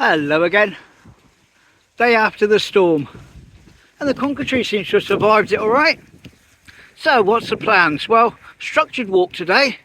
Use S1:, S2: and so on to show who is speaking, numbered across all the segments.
S1: Hello again. Day after the storm. And the conker tree seems to have survived it alright. So what's the plans? Well, structured walk today.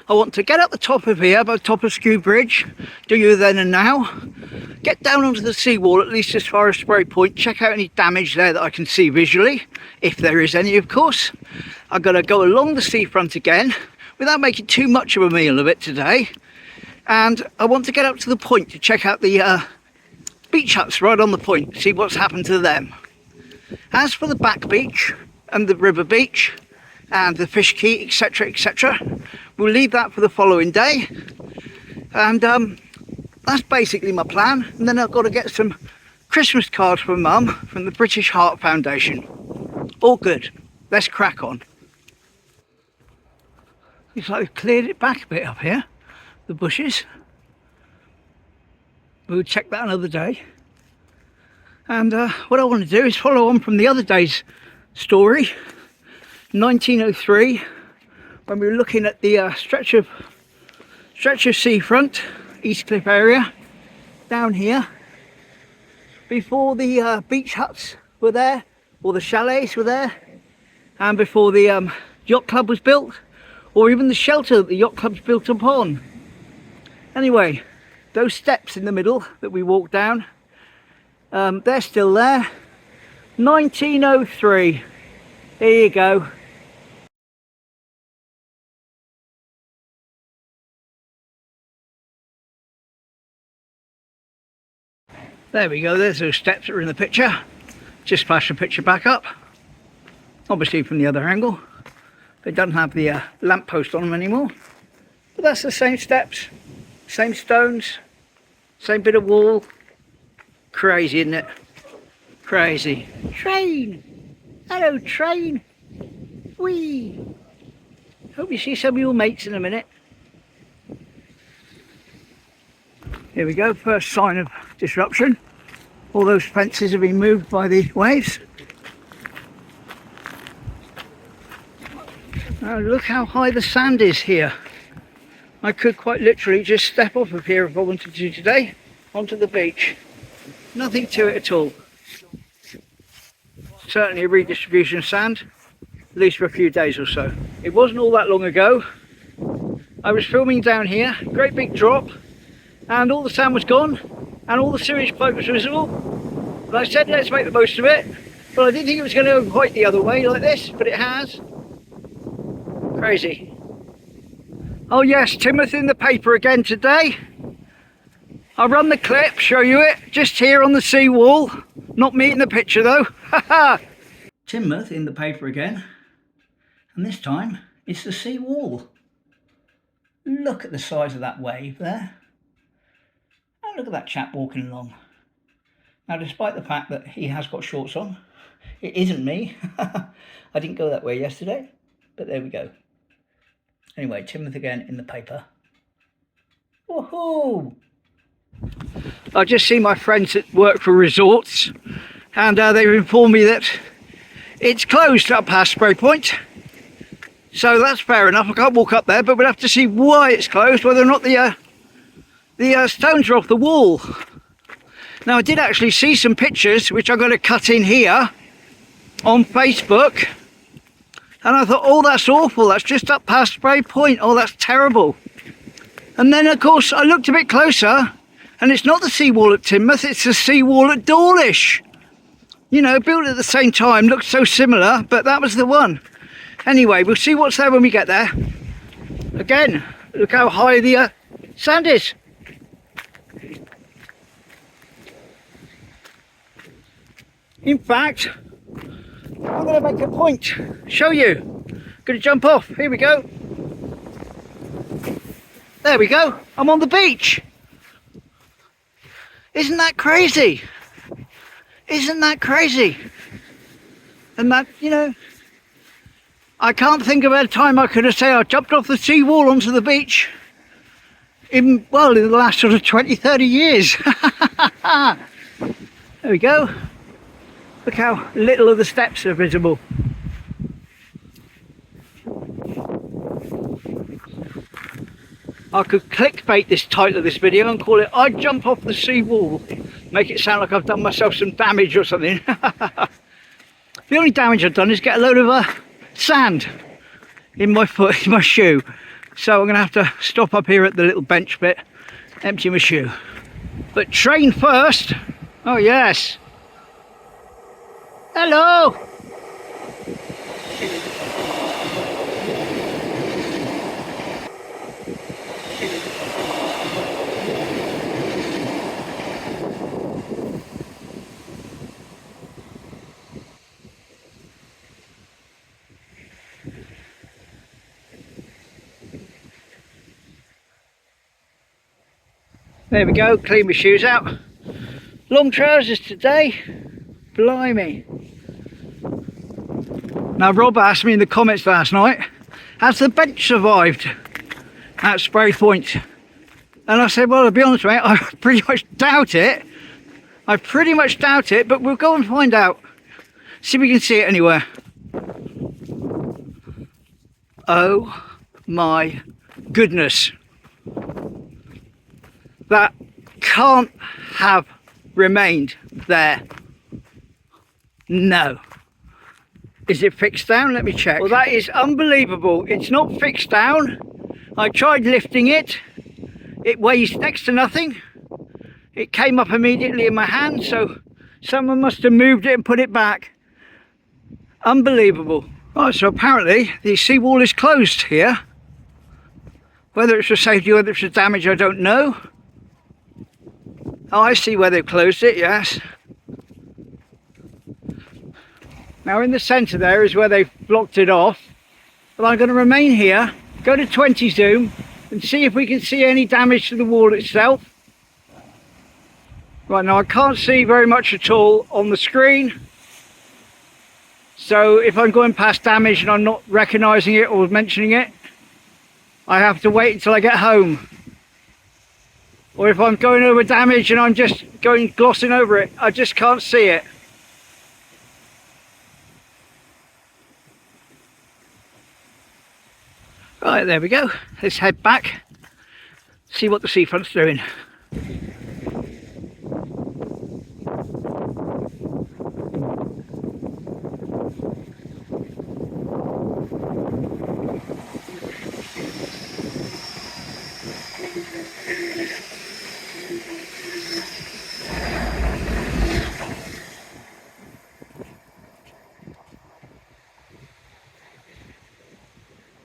S1: I want to get up the top of here, by the top of Skew Bridge, do you then and now. Get down onto the seawall, at least as far as Sprey Point, check out any damage there that I can see visually, if there is any of course. I'm going to go along the seafront again, without making too much of a meal of it today. And I want to get up to the point to check out the beach huts right on the point, see what's happened to them. As for the back beach and the river beach and the fish quay, etc, etc, we'll leave that for the following day. And that's basically my plan. And then I've got to get some Christmas cards from Mum from the British Heart Foundation. All good. Let's crack on. Looks like we've cleared it back a bit up here, the bushes. We'll check that another day. And what I want to do is follow on from the other day's story, 1903, when we were looking at the stretch of seafront, East Cliff area, down here, before the beach huts were there, or the chalets were there, and before the yacht club was built, or even the shelter that the yacht club's built upon. Anyway, those steps in the middle that we walked down, they're still there. 1903. There you go. There we go, there's those steps that are in the picture. Just flash the picture back up. Obviously from the other angle. They don't have the lamppost on them anymore. But that's the same steps, same stones, same bit of wall. Crazy, isn't it? Crazy. Train! Hello, train! Whee! Hope you see some of your mates in a minute. Here we go, first sign of disruption. All those fences have been moved by the waves. Now look how high the sand is here. I could quite literally just step off of here if I wanted to today, onto the beach. Nothing to it at all. Certainly a redistribution of sand, at least for a few days or so. It wasn't all that long ago. I was filming down here, great big drop, and all the sand was gone, and all the sewage pipe was visible. And I said, let's make the most of it. But I didn't think it was going to go quite the other way like this, but it has. Crazy. Oh yes, Teignmouth in the paper again today. I'll run the clip, show you it, just here on the seawall. Not me in the picture though. Teignmouth in the paper again. And this time, it's the seawall. Look at the size of that wave there. And look at that chap walking along. Now, despite the fact that he has got shorts on, it isn't me. I didn't go that way yesterday, but there we go. Anyway, Teignmouth again in the paper. Woohoo! I just see my friends that work for resorts, and they've informed me that it's closed up past Sprey Point. So that's fair enough. I can't walk up there, but we'll have to see why it's closed, whether or not the stones are off the wall. Now, I did actually see some pictures, which I'm going to cut in here on Facebook. And I thought, oh, that's awful. That's just up past Sprey Point. Oh, that's terrible. And then, of course, I looked a bit closer, and it's not the seawall at Teignmouth, it's the seawall at Dawlish. You know, built at the same time, looked so similar, but that was the one. Anyway, we'll see what's there when we get there. Again, look how high the sand is. In fact, I'm going to make a point, show you. Going to jump off, here we go. There we go, I'm on the beach. Isn't that crazy? Isn't that crazy? And that, you know, I can't think of a time I could have said I jumped off the seawall onto the beach in the last sort of 20-30 years. There we go. Look how little of the steps are visible. I could clickbait this title of this video and call it "I'd jump off the seawall." Make it sound like I've done myself some damage or something. The only damage I've done is get a load of sand in my foot, in my shoe. So I'm going to have to stop up here at the little bench bit, empty my shoe. But train first. Oh yes. Hello. There we go, clean my shoes out. Long trousers today, blimey. Now Rob asked me in the comments last night, has the bench survived at Sprey Point? And I said, well, to be honest mate, I pretty much doubt it. I pretty much doubt it, but we'll go and find out. See if we can see it anywhere. Oh my goodness. That can't have remained there. No. Is it fixed down? Let me check. Well, that is unbelievable. It's not fixed down. I tried lifting it. It weighs next to nothing. It came up immediately in my hand, so someone must have moved it and put it back. Unbelievable. Right, so apparently the seawall is closed here. Whether it's for safety or whether it's for damage, I don't know. Oh, I see where they've closed it, yes. Now in the centre there is where they've blocked it off. But I'm going to remain here, go to 20 zoom and see if we can see any damage to the wall itself. Right, now I can't see very much at all on the screen. So if I'm going past damage and I'm not recognising it or mentioning it, I have to wait until I get home. Or if I'm going over damage and I'm just glossing over it, I just can't see it. Right, there we go. Let's head back, see what the seafront's doing.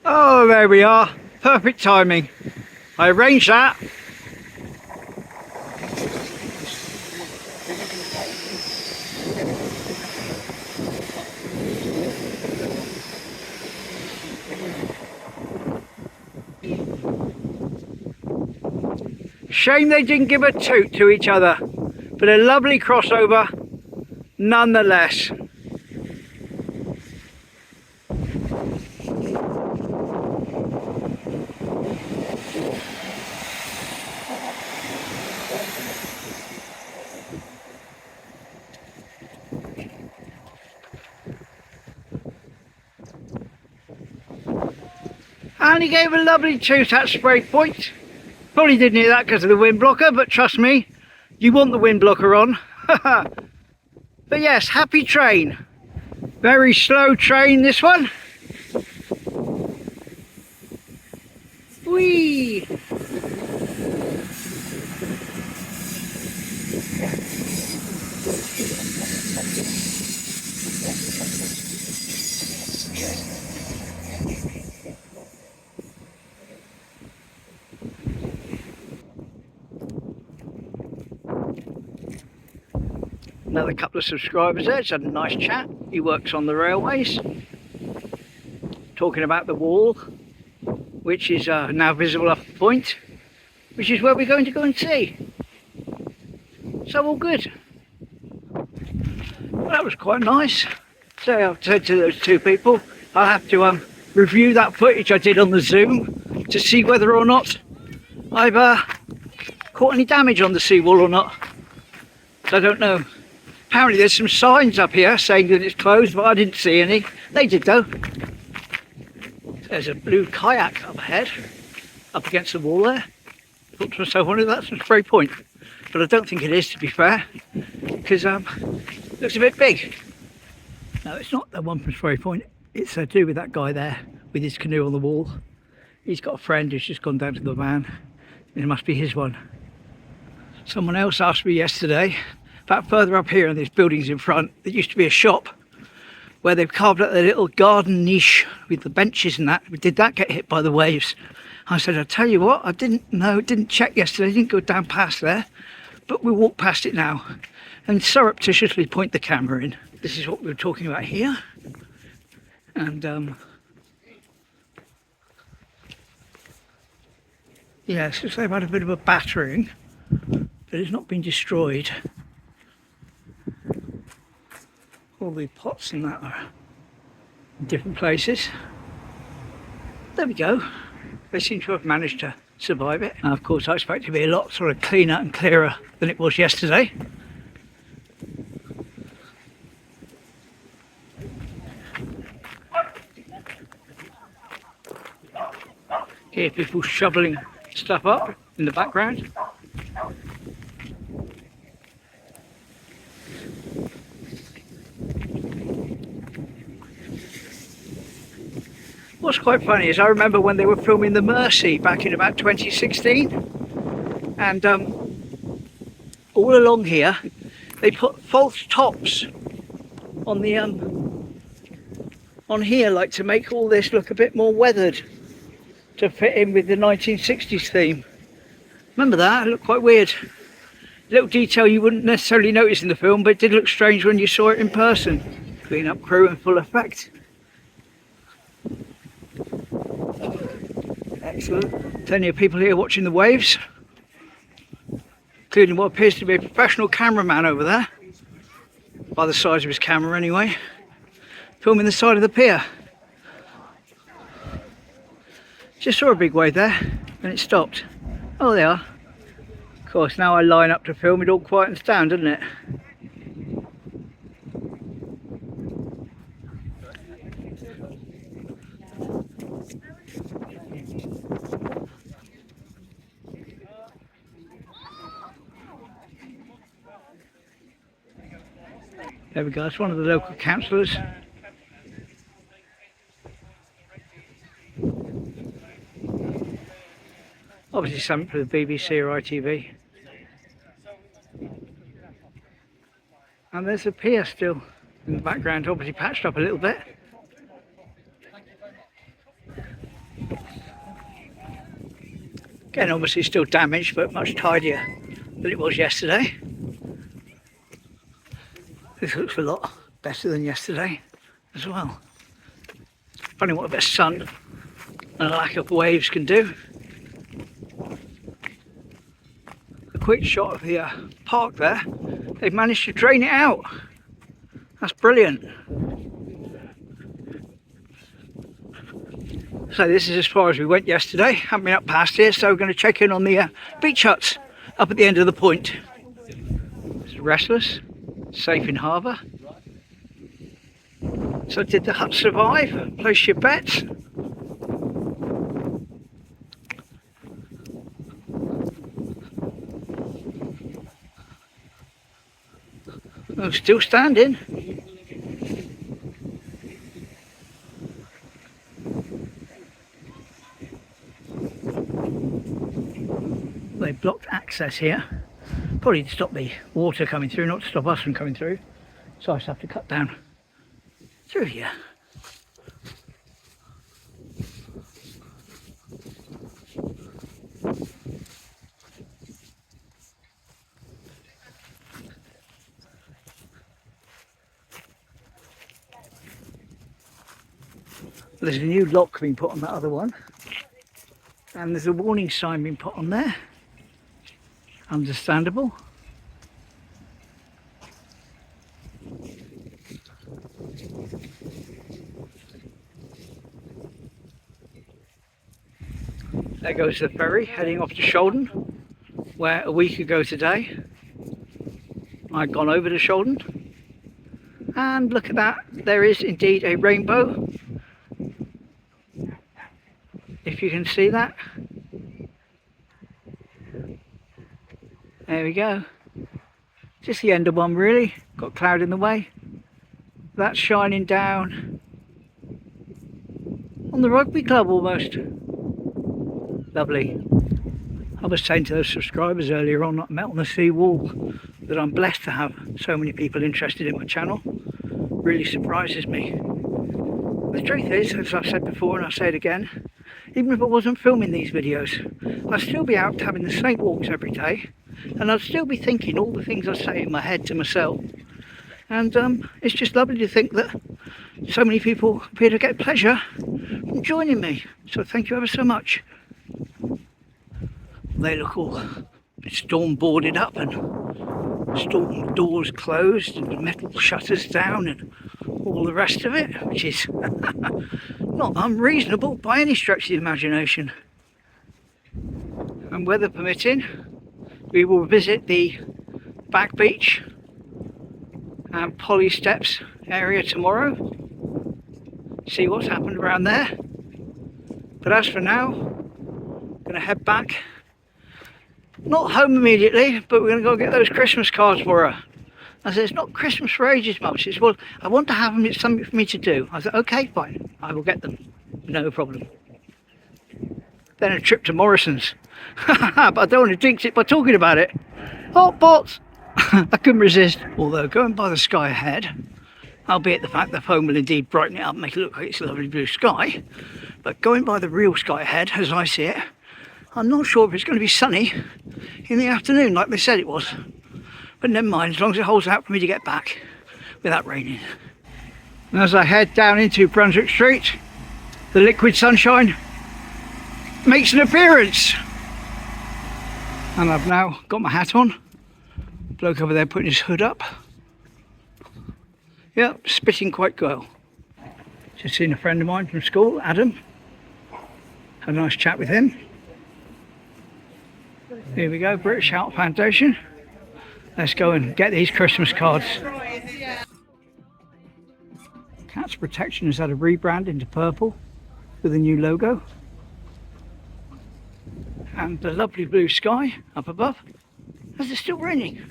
S1: Oh, there we are. Perfect timing. I arranged that. Shame they didn't give a toot to each other, but a lovely crossover nonetheless. And he gave a lovely toot at Sprey Point. Probably didn't hear that because of the wind blocker, but trust me, you want the wind blocker on. But yes, happy train. Very slow train, this one. Whee! Another couple of subscribers there, just had a nice chat. He works on the railways, talking about the wall, which is now visible off the point, which is where we're going to go and see. So all good. Well, that was quite nice. So I've said to those two people, I'll have to review that footage I did on the Zoom to see whether or not I've caught any damage on the seawall or not. So I don't know. Apparently there's some signs up here saying that it's closed, but I didn't see any. They did though. There's a blue kayak up ahead. up against the wall there. I thought to myself, I wonder if that's from Sprey Point. But I don't think it is, to be fair, because it looks a bit big. No, it's not the one from Sprey Point. It's to do with that guy there with his canoe on the wall. He's got a friend who's just gone down to the van. It must be his one. Someone else asked me yesterday about further up here in these buildings in front. There used to be a shop where they've carved out their little garden niche with the benches and that. Did that get hit by the waves? I said, I tell you what, I didn't check yesterday, didn't go down past there, but we walk past it now and surreptitiously point the camera in. This is what we were talking about here. And yes, looks like they've had a bit of a battering, but it's not been destroyed. All the pots and that are in different places. There we go. They seem to have managed to survive it. Now, of course, I expect it to be a lot sort of cleaner and clearer than it was yesterday. Hear people shoveling stuff up in the background. What's quite funny is I remember when they were filming the Mersey back in about 2016, and all along here they put false tops on the on here, like to make all this look a bit more weathered, to fit in with the 1960s theme. Remember that? It looked quite weird. Little detail you wouldn't necessarily notice in the film, but it did look strange when you saw it in person. Clean up crew in full effect. Excellent. Plenty of people here watching the waves, including what appears to be a professional cameraman over there, by the size of his camera anyway, filming the side of the pier. Just saw a big wave there and it stopped. Oh, they are. Of course, now I line up to film, it all quietens down, doesn't it? There we go, it's one of the local councillors. Obviously something for the BBC or ITV. And there's a pier still in the background, obviously patched up a little bit. Again, obviously still damaged, but much tidier than it was yesterday. This looks a lot better than yesterday as well. Funny what a bit of sun and a lack of waves can do. A quick shot of the park there. They've managed to drain it out. That's brilliant. So this is as far as we went yesterday. Haven't been up past here, so we're going to check in on the beach huts up at the end of the point. It's restless. Safe in harbour. So did the hut survive? Place your bets. Oh, still standing. They blocked access here. Probably to stop the water coming through, not to stop us from coming through. So I just have to cut down through here. There's a new lock being put on that other one. And there's a warning sign being put on there. Understandable. There goes the ferry heading off to Shoulden, where a week ago today I'd gone over to Shoulden. And look at that, there is indeed a rainbow, if you can see that. There we go. Just the end of one really. Got cloud in the way. That's shining down on the rugby club almost. Lovely. I was saying to those subscribers earlier on that I met on the Seawall that I'm blessed to have so many people interested in my channel. Really surprises me. The truth is, as I've said before and I'll say it again, even if I wasn't filming these videos, I'd still be out having the same walks every day, and I'd still be thinking all the things I say in my head to myself. And it's just lovely to think that so many people appear to get pleasure from joining me. So thank you ever so much. They look all storm boarded up and storm doors closed and metal shutters down and all the rest of it, which is not unreasonable by any stretch of the imagination. And weather permitting, we will visit the back beach and Polly Steps area tomorrow, see what's happened around there. But as for now, I'm going to head back, not home immediately, but we're going to go get those Christmas cards for her. I said, it's not Christmas for ages, Mum. She says, well, I want to have them, it's something for me to do. I said, okay, fine, I will get them, no problem. Then a trip to Morrison's. But I don't want to jinx it by talking about it. Hot pots! I couldn't resist. Although going by the sky ahead, albeit the fact the phone will indeed brighten it up and make it look like it's a lovely blue sky, but going by the real sky ahead, as I see it, I'm not sure if it's going to be sunny in the afternoon like they said it was. But never mind, as long as it holds out for me to get back without raining. And as I head down into Brunswick Street, the liquid sunshine makes an appearance. And I've now got my hat on. Bloke over there putting his hood up. Yep, spitting quite well. Just seen a friend of mine from school, Adam. Had a nice chat with him. Here we go, British Heart Foundation. Let's go and get these Christmas cards. Cats Protection has had a rebrand into purple with a new logo. And the lovely blue sky up above, as it's still raining.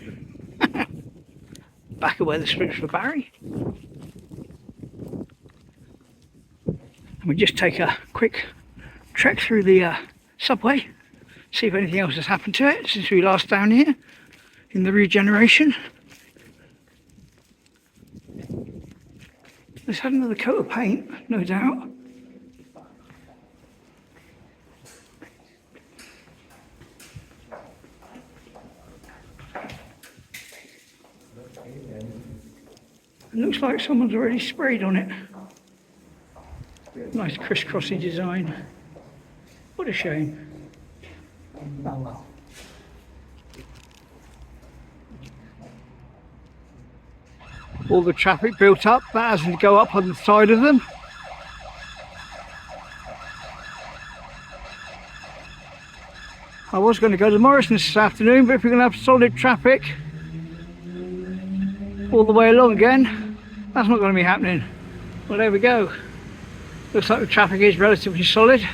S1: Back of where the strips for Barry. And we just take a quick trek through the subway, see if anything else has happened to it since we last down here in the regeneration. It's had another coat of paint, no doubt. It looks like someone's already sprayed on it. Nice crisscrossy design. What a shame. Oh well. All the traffic built up, that hasn't to go up on the side of them. I was going to go to Morrison's this afternoon, but if we're going to have solid traffic all the way along again, that's not going to be happening. Well, there we go. Looks like the traffic is relatively solid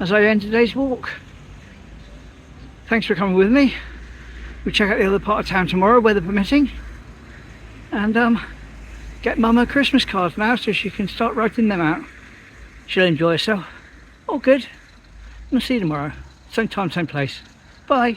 S1: as I end today's walk. Thanks for coming with me. We'll check out the other part of town tomorrow, weather permitting, and get Mum her Christmas cards now so she can start writing them out. She'll enjoy herself. All good. And I'll see you tomorrow. Same time, same place. Bye.